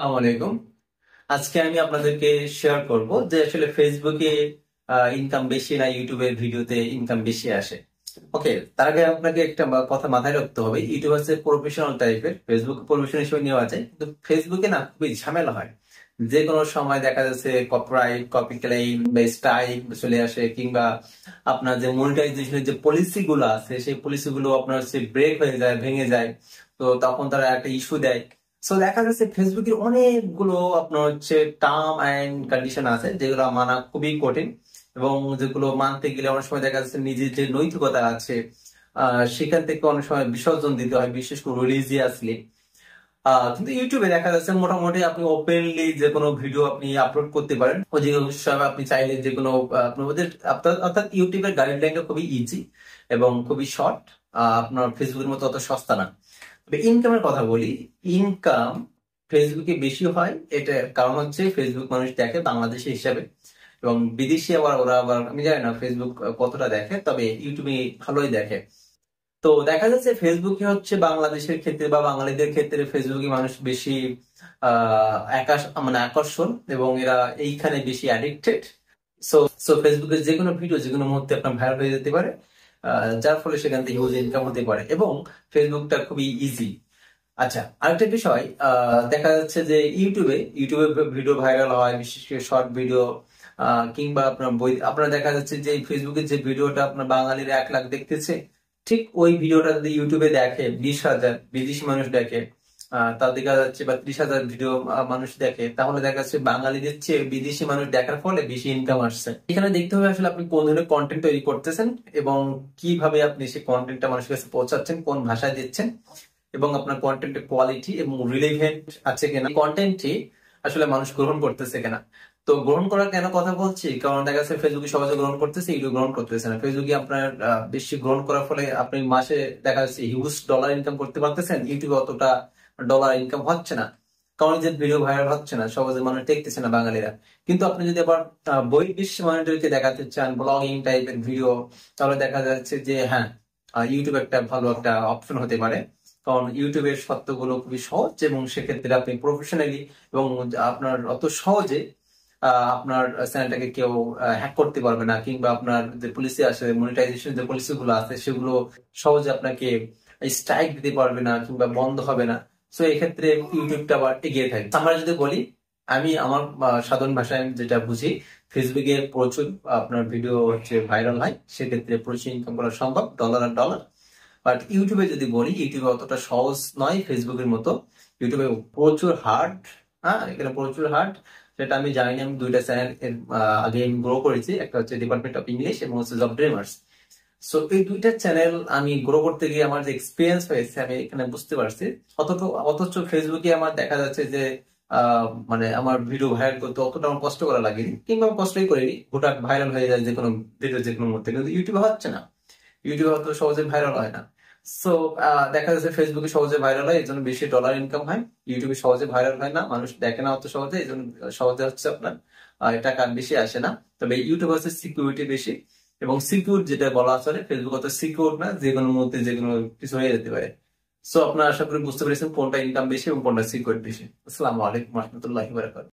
আসসালামু আলাইকুম। আজকে আমি আপনাদেরকে শেয়ার করব যে আসলে ফেসবুকে ইনকাম বেশি না ইউটিউবের ভিডিওতে ইনকাম বেশি আসে। ওকে, তার আগে আপনাকে একটা কথা মাথায় রাখতে হবে। ইউটিউব হচ্ছে প্রফেশনাল টাইপের, ফেসবুক প্রফেশনাল হিসেবে নেওয়া যায়, কিন্তু ফেসবুকে না খুবই ঝামেলা হয়। যে কোনো সময় দেখা যাচ্ছে কপিরাইট, কপি ক্লেম বা স্ট্রাইক চলে আসে, কিংবা আপনার যে মনিটাইজেশনের যে পলিসি গুলো আছে সেই পলিসি গুলো আপনার হচ্ছে ব্রেক হয়ে যায়, ভেঙে যায়। তো তখন তারা একটা ইস্যু দেয়। সো দেখা যাচ্ছে ফেসবুকের অনেকগুলো আপনার হচ্ছে টার্ম এন্ড কন্ডিশন আছে যেগুলো মানা খুবই কঠিন, এবং যেগুলো মানতে গেলে অনেক সময় দেখা যাচ্ছে নিজের যে নৈতিকতা আছে সেখান থেকে অনেক সময় বিসর্জন দিতে হয়, বিশেষ করে রিলিজিয়াসলি। কিন্তু ইউটিউবে দেখা যাচ্ছে মোটামুটি আপনি ওপেনলি যে কোনো ভিডিও আপনি আপলোড করতে পারেন, ওই যে সময় আপনি চাইলে যে কোনো আপনার ওদের অর্থাৎ ইউটিউবের গাইডলাইনটা খুবই ইজি এবং খুবই শর্ট। আপনার ফেসবুকের মতো অত সস্তা না। তবে ইনকামের কথা বলি, ইনকাম ফেসবুকে বেশি হয়। এটা কারণ হচ্ছে ফেসবুক মানুষ দেখে বাংলাদেশি হিসাবে, এবং বিদেশি আবার ওরা আবার আমি জানি না ফেসবুক কতটা দেখে, তবে ইউটিউবে ভালোই দেখে। তো দেখা যাচ্ছে ফেসবুকে হচ্ছে বাংলাদেশের ক্ষেত্রে বা বাঙালিদের ক্ষেত্রে ফেসবুকে মানুষ বেশি মানে আকর্ষণ, এবং এরা এইখানে বেশি অ্যাডিক্টেড। সো সো ফেসবুকের যে কোনো ভিডিও যে কোনো মুহূর্তে আপনার ভাইরাল হয়ে যেতে পারে, যার ফলে সেখান থেকে ইউজ ইনকাম হতে পারে, এবং ফেসবুকটা খুবই ইজি। আচ্ছা, আরেকটা বিষয়, দেখা যাচ্ছে যে ইউটিউবে ভিডিও ভাইরাল হয়, বিশেষ করে শর্ট ভিডিও, কিংবা আপনার বই। আপনার দেখা যাচ্ছে যে ফেসবুকে যে ভিডিওটা আপনার বাঙালিরা 1 লাখ দেখতেছে, ঠিক ওই ভিডিওটা যদি ইউটিউবে দেখে 20,000 বিদেশি মানুষ দেখে, তা দেখা যাচ্ছে বা 30,000 ভিডিও মানুষ দেখে, তাহলে দেখা যাচ্ছে বাঙালিদের চেয়ে বিদেশি মানুষ দেখার ফলে বেশি ইনকাম আসছে। এখানে দেখতে হবে আসলে আপনি কোন ধরনের কন্টেন্ট তৈরি করতেছেন, এবং কিভাবে আপনি সেই কন্টেন্টটা মানুষের কাছে পৌঁছাচ্ছেন, কোন ভাষায় দিচ্ছেন, এবং আপনার কন্টেন্টের কোয়ালিটি এবং রিলেভেন্ট আছে কিনা, কন্টেন্টটি আসলে মানুষ গ্রহণ করতেছে কিনা। তো গ্রহণ করার কেন কথা বলছি, কারণ দেখা যাচ্ছে ফেসবুকে সহজে গ্রহণ করতেছে, ইউটিউব গ্রহণ করতেছে না। ফেসবুকে আপনার বেশি গ্রহণ করার ফলে আপনি মাসে দেখা যাচ্ছে হিউজ ডলার ইনকাম করতে পারতেছেন, ইউটিউবে অতটা ডলার ইনকাম হচ্ছে না, কারণ যে ভিডিও ভাইরাল হচ্ছে না, সহজে মানুষ দেখতেছে না বাঙালিরা। কিন্তু আপনি যদি আবার বহির্বিশ্ব মানুষদেরকে দেখাতে চান ব্লগিং টাইপের ভিডিও, তাহলে দেখা যাচ্ছে যে হ্যাঁ, ইউটিউব একটা ভালো একটা অপশন হতে পারে। কারণ ইউটিউবের সত্যগুলো খুবই সহজ, এবং সেক্ষেত্রে আপনি প্রফেশনালি এবং আপনার অত সহজে আপনার চ্যানেলটাকে কেউ হ্যাক করতে পারবে না, কিংবা আপনার যে পলিসি আছে, মনিটাইজেশন যে পলিসি গুলো আছে, সেগুলো সহজে আপনাকে স্ট্রাইক দিতে পারবে না, কিংবা বন্ধ হবে না। সো এক্ষেত্রে ইউটিউবটা আবার এগিয়ে থাকে। আমরা যদি বলি, আমি আমার সাধারণ ভাষায় আমি যেটা বুঝি, ফেসবুকে প্রচুর আপনার ভিডিও হচ্ছে ভাইরাল হয়, সেক্ষেত্রে প্রচুর ইনকাম করা সম্ভব, ডলার আর ডলার। বাট ইউটিউবে যদি বলি, ইউটিউবে অতটা সহজ নয় ফেসবুকের মতো। ইউটিউবে প্রচুর হার্ড। হ্যাঁ, এখানে প্রচুর হার্ড। সেটা আমি জানি না, আমি 2টা চ্যানেল এর আগে আমি গ্রো করেছি, একটা হচ্ছে ডিপার্টমেন্ট অফ ইংলিশ এবং হচ্ছে জব ড্রিমার্স। সো এই 2টা চ্যানেল আমি গ্রো করতে গিয়ে আমার যে এক্সপিরিয়েন্স হয়েছে আমি এখানে বুঝতে পারছি। অথচ ফেসবুকে আমার দেখা যাচ্ছে যে মানে আমার ভিডিও ভাইরাল করতে অতটা আমার কষ্ট করা লাগেনি, কিংবা আমি কষ্টই করিনি, হুটহাট ভাইরাল হয়ে যায় যে কোনো ভিডিও যে কোনো মুহূর্তে। কিন্তু ইউটিউবে হচ্ছে না, ইউটিউবে অত সহজে ভাইরাল হয় না। সো দেখা যাচ্ছে ফেসবুকে সহজে ভাইরাল হয়, এই জন্য বেশি ডলার ইনকাম হয়। ইউটিউবে সহজে ভাইরাল হয় না, মানুষ দেখে না অত সহজে, এই জন্য সহজে হচ্ছে আপনার টাকা বেশি আসে না। তবে ইউটিউব হচ্ছে সিকিউরিটি বেশি, এবং সিকিউর যেটা বলা আসলে ফেসবুক অত সিকিউর না, যে কোনো মুহূর্তে যে কোনো কিছু হয়ে যেতে পারে। সো আপনার আশা করি বুঝতে পেরেছেন কোনটা ইনকাম বেশি এবং কোনটা সিকিউর বেশি। আসসালামু আলাইকুম রহমতুল্লাহি ওয়া বারাকাতুহু।